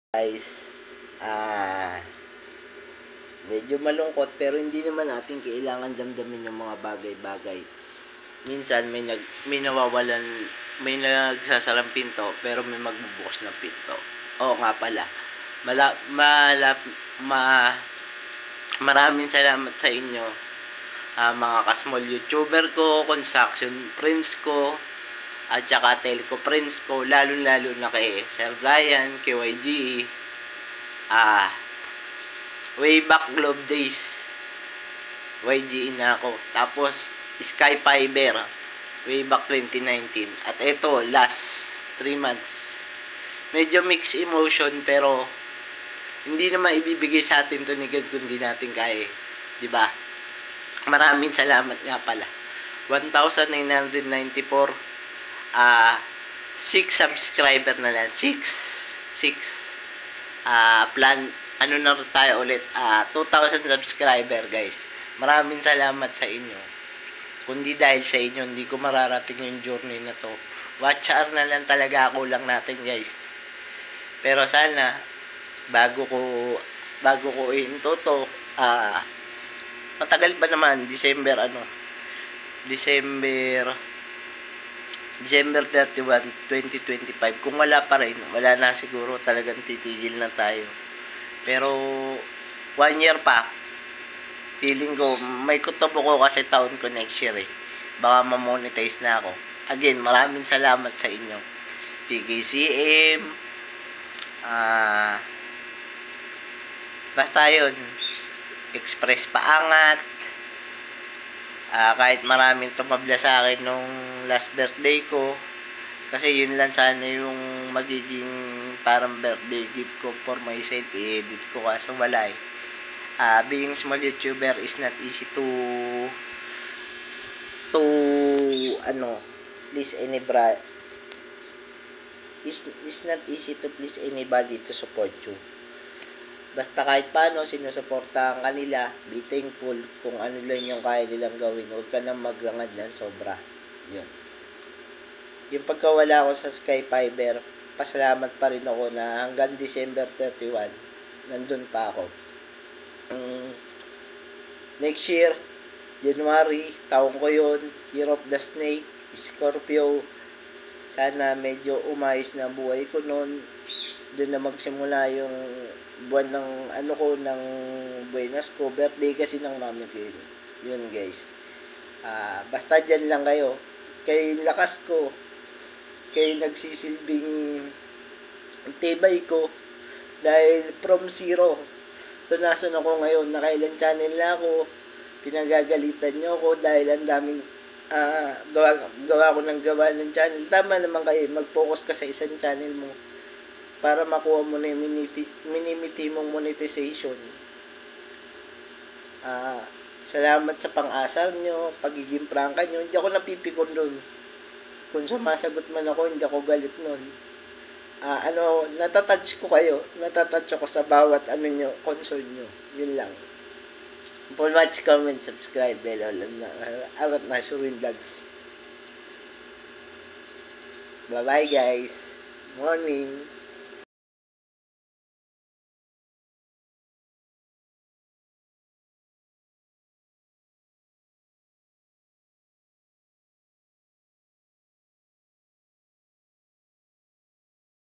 Guys, medyo malungkot pero hindi naman natin kailangan damdamin yung mga bagay-bagay. Minsan may nawawalan, may nagsasarang pinto pero may magbubukas ng pinto. Oo nga pala. Mala, mala, ma, Maraming salamat sa inyo, mga ka-small YouTuber ko, construction friends ko, at saka telco friends ko, lalo-lalo na kay Sir Brian, kay YGE, way back Globe days, YGE na ako. Tapos, Sky Fiber, way back 2019. At ito, last 3 months. Medyo mixed emotion, pero hindi naman ibibigay sa atin to ni God kung di natin kaya. Diba? Maraming salamat nga pala. 1,994 6 subscriber na lang. 6 plan ano na tayo ulit, 2,000 subscriber, guys. Maraming salamat sa inyo. Kundi dahil sa inyo, hindi ko mararating yung journey na to. Watch hour na lang talaga ako lang natin, guys. Pero sana bago ko into to, matagal pa naman, December 31, 2025. Kung wala pa rin, wala na siguro, talagang titigil na tayo. Pero 1 year pa, feeling ko may kutob ko kasi taon ko next year baka ma-monetize na ako. Again, maraming salamat sa inyo. PKCM, basta yun, Express Paangat, kahit maraming tumabla sa akin nung last birthday ko, kasi yun lang sana yung magiging parang birthday gift ko for myself, i-edit ko kaso wala being small YouTuber is not easy to please anybody. It's not easy to please anybody to support you. Basta kahit paano sinusuportahan kanila, be thankful kung ano lang yung kaya nilang gawin. Huwag ka nang maglangad ng sobra. Yun. Yung pagkawala ko sa Sky Fiber, pasalamat pa rin ako na hanggang December 31, nandun pa ako. Next year, January, taong ko yun, Year of the Snake, Scorpio, sana medyo umayos na buhay ko noon. Doon na magsimula yung buwan ng ng Buenas ko, birthday kasi ng mami ko yun guys. Basta dyan lang kayo, kayo lakas ko, kayo nagsisilbing tibay ko, dahil from zero to nasan ako ngayon, nakailan channel na ako, pinagagalitan nyo ako dahil ang daming gawa ko ng gawa ng channel. Tama naman kayo, mag-focus ka sa isang channel mo para makuha mo na yung minimiti mong monetization. Salamat sa pang-asar nyo, pagiging prangka nyo. Hindi ako napipikon doon. Kung sumasagot man ako, hindi ako galit nun. Natatouch ko kayo. Natatouch ako sa bawat concern nyo. Yun lang. For watch, comment, subscribe, bell, Arat na Shurin Vlogs. Bye-bye guys. Morning.